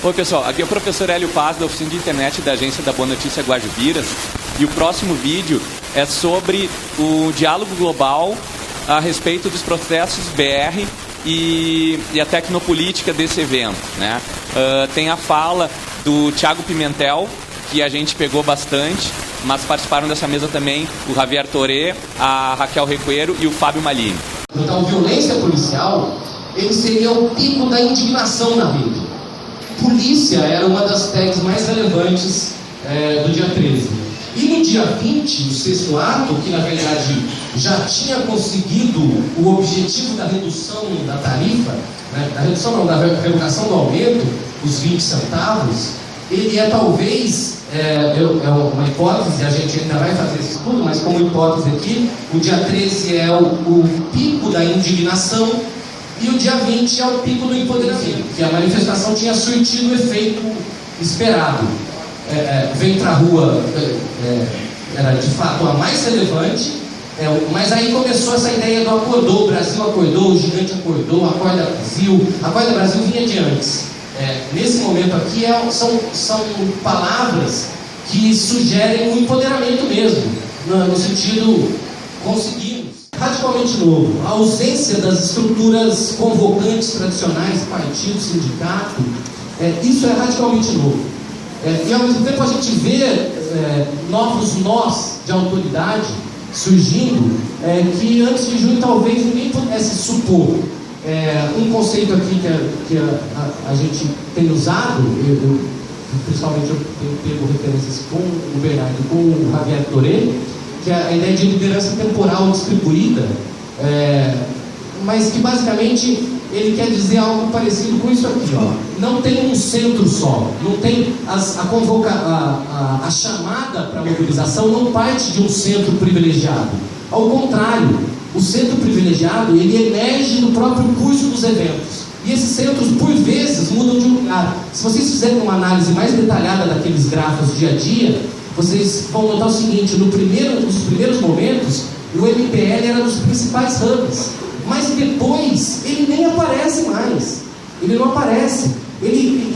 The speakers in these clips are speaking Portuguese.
Oi pessoal, aqui é o professor Hélio Paz da Oficina de Internet da agência da Boa Notícia Guajubiras, e o próximo vídeo é sobre o diálogo global a respeito dos processos BR e a tecnopolítica desse evento, né? Tem a fala do Thiago Pimentel, que a gente pegou bastante, mas participaram dessa mesa também o Javier Toré, a Raquel Recuero e o Fábio Malini. Então, violência policial, ele seria o pico da indignação na rede. Polícia era uma das tags mais relevantes do dia 13. E no dia 20, o sexto ato, que na verdade já tinha conseguido o objetivo da redução da tarifa, né, da revogação do aumento, os 20 centavos, ele é talvez, é uma hipótese, a gente ainda vai fazer esse estudo, mas como hipótese aqui, o dia 13 é o pico da indignação, e o dia 20 é o pico do empoderamento, que a manifestação tinha surtido o efeito esperado. Vem pra rua era de fato a mais relevante, mas aí começou essa ideia do acordou, o Brasil acordou, o gigante acordou, acorda Brasil vinha de antes. Nesse momento aqui são palavras que sugerem um empoderamento mesmo, no sentido conseguimos. Radicalmente novo, a ausência das estruturas convocantes tradicionais, partido, sindicato, isso é radicalmente novo. E ao mesmo tempo a gente vê novos nós de autoridade surgindo, que antes de junho talvez ninguém pudesse supor. Um conceito aqui que a gente tem usado, principalmente eu tenho pego referências com o Bernardo e com o Javier Toré, que é a ideia de liderança temporal distribuída, mas que basicamente ele quer dizer algo parecido com isso aqui, ó. Não tem um centro só, não tem a chamada para a mobilização não parte de um centro privilegiado. Ao contrário, o centro privilegiado ele emerge do próprio curso dos eventos. E esses centros, por vezes, mudam de lugar. Se vocês fizerem uma análise mais detalhada daqueles grafos dia a dia, vocês vão notar o seguinte: nos primeiros momentos, o MPL era um dos principais hubs, mas depois ele nem aparece mais. Ele não aparece.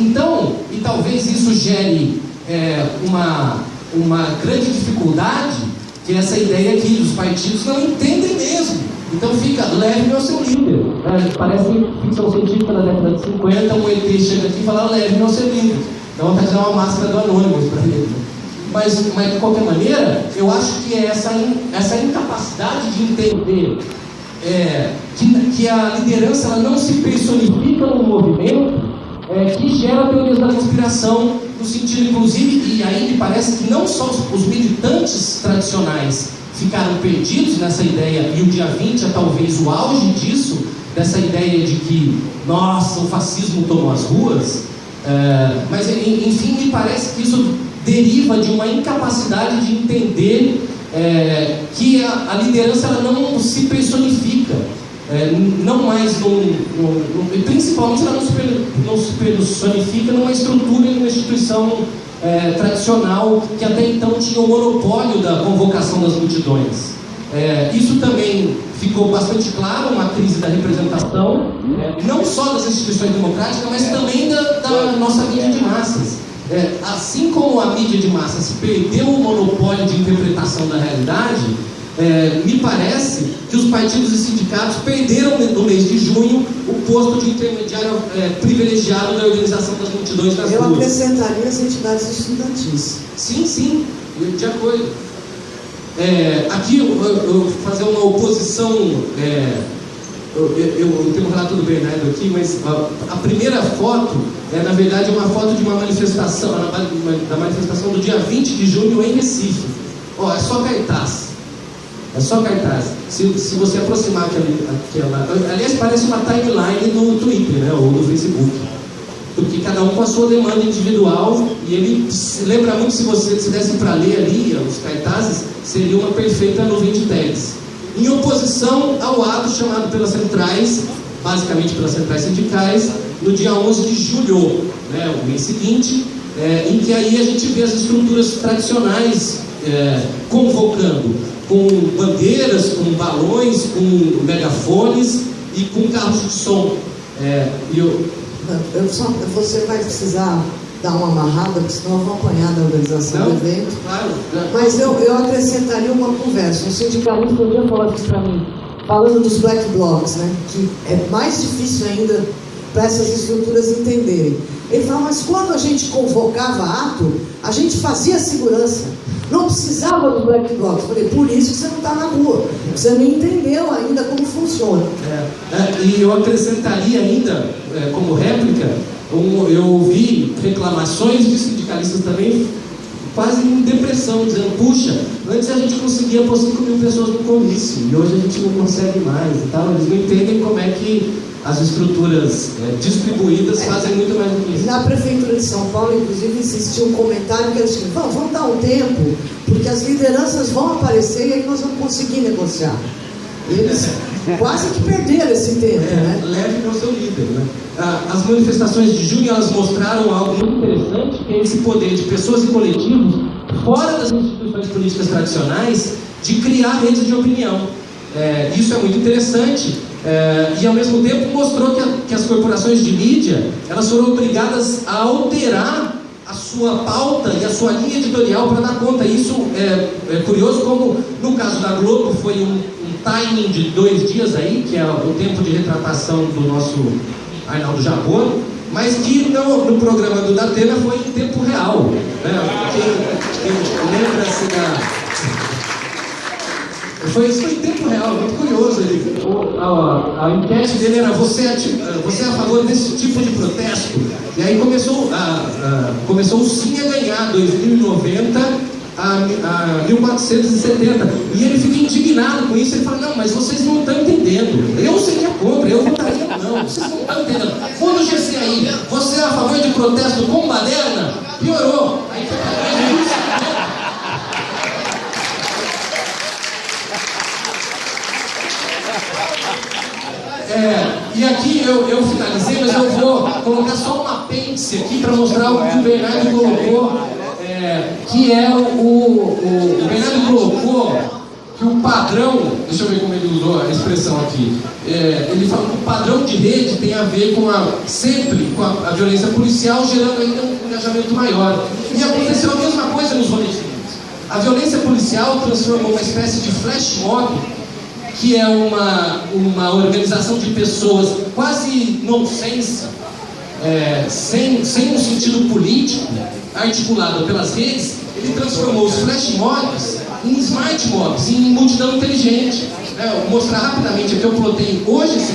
Então, e talvez isso gere uma grande dificuldade, que é essa ideia que os partidos não entendem mesmo. Então fica, leve-me ao seu líder. Parece ficção científica da década de 50, um ET chega aqui e fala, leve-me ao seu líder. Então vai fazer uma máscara do Anonymous para ele. Mas de qualquer maneira, eu acho que é essa incapacidade de entender que a liderança ela não se personifica no movimento, que gera teorias da conspiração, no sentido, inclusive, e aí me parece que não só os militantes tradicionais ficaram perdidos nessa ideia, e o dia 20 é talvez o auge disso, dessa ideia de que, nossa, o fascismo tomou as ruas, mas, enfim, me parece que isso deriva de uma incapacidade de entender que a liderança ela não se personifica, não mais principalmente ela não se personifica numa estrutura e numa instituição tradicional que até então tinha o monopólio da convocação das multidões. Isso também ficou bastante claro, uma crise da representação, não só das instituições democráticas, mas também da nossa mídia de massas. Assim como a mídia de massas perdeu o monopólio de interpretação da realidade, me parece que os partidos e sindicatos perderam no mês de junho o posto de intermediário privilegiado da organização das multidões nas ruas. Eu acrescentaria as entidades estudantis. Sim, de acordo. Aqui eu vou fazer uma oposição. Eu tenho um relato do Bernardo aqui, mas a primeira foto na verdade, uma foto de uma manifestação, da manifestação do dia 20 de junho em Recife. É só cartaz. É só cartaz. Se você aproximar aquela. Aliás, parece uma timeline no Twitter, né, ou no Facebook. Porque cada um com a sua demanda individual, e ele lembra muito, se desse para ler ali os cartazes, seria uma perfeita nuvem de tags. Em oposição ao ato chamado pelas centrais, basicamente pelas centrais sindicais, no dia 11 de julho, né, o mês seguinte, em que aí a gente vê as estruturas tradicionais convocando, com bandeiras, com balões, com megafones e com carros de som. Você vai precisar dar uma amarrada, porque senão eu vou apanhar da organização do evento. Claro. Mas eu acrescentaria uma conversa. Um sindicalista um dia falou isso para mim, falando dos black blocs, né? Que é mais difícil ainda para essas estruturas entenderem. Ele fala, mas quando a gente convocava ato, a gente fazia segurança. Não precisava dos black blocs. Eu falei, por isso que você não está na rua. Você não entendeu ainda como funciona. E eu acrescentaria ainda, como réplica, eu ouvi reclamações de sindicalistas também, quase em depressão, dizendo, puxa, antes a gente conseguia pôr 5 mil pessoas no comício, e hoje a gente não consegue mais e tal. Eles não entendem como é que as estruturas distribuídas fazem muito mais do que isso. Na Prefeitura de São Paulo, inclusive, existia um comentário que era assim, vamos dar um tempo, porque as lideranças vão aparecer e aí nós vamos conseguir negociar. E eles quase que perderam esse tempo, né? Leve para o seu líder, né? As manifestações de junho, elas mostraram algo muito interessante, que é esse poder de pessoas e coletivos, fora das instituições políticas tradicionais, de criar redes de opinião. Isso é muito interessante. E ao mesmo tempo mostrou que as corporações de mídia, elas foram obrigadas a alterar a sua pauta e a sua linha editorial para dar conta. Isso é curioso, como no caso da Globo foi um timing de 2 dias aí, que é o tempo de retratação do nosso Arnaldo Jabor, mas que no programa do Datena foi em tempo real, né? Quem lembra-se da... Foi em tempo real, muito curioso. A enquete dele era você é a favor desse tipo de protesto? E aí começou o sim a ganhar, 2090 a 1470. E ele fica indignado com isso. Ele fala, não, mas vocês não estão entendendo. Eu seria contra, eu votaria não. Vocês não estão entendendo. Vou no GC aí, você é a favor de protesto com baderna? Piorou. Aí e aqui eu finalizei, mas eu vou colocar só um apêndice aqui para mostrar o que o Bernardo colocou, que é o Bernardo colocou que o padrão, deixa eu ver como ele usou a expressão aqui, ele falou que o padrão de rede tem a ver sempre com a violência policial, gerando ainda um engajamento maior. E aconteceu a mesma coisa nos boletins. A violência policial transformou uma espécie de flash mob, que é uma organização de pessoas quase nonsense, sem um sentido político, articulado pelas redes. Ele transformou os flash mobs em smart mobs, em multidão inteligente. Vou mostrar rapidamente aqui, eu plotei hoje esse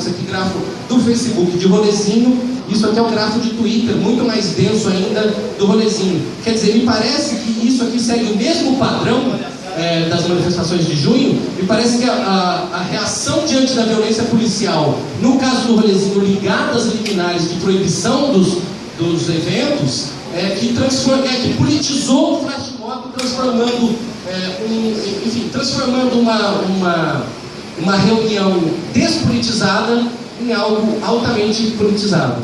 aqui grafo do Facebook de rolezinho, isso aqui é um grafo de Twitter, muito mais denso ainda do rolezinho. Quer dizer, me parece que isso aqui segue o mesmo padrão das manifestações de junho. Me parece que a reação diante da violência policial, no caso do rolezinho, ligada às liminares de proibição dos eventos, que politizou o flash mob, transformando uma reunião despolitizada em algo altamente politizado.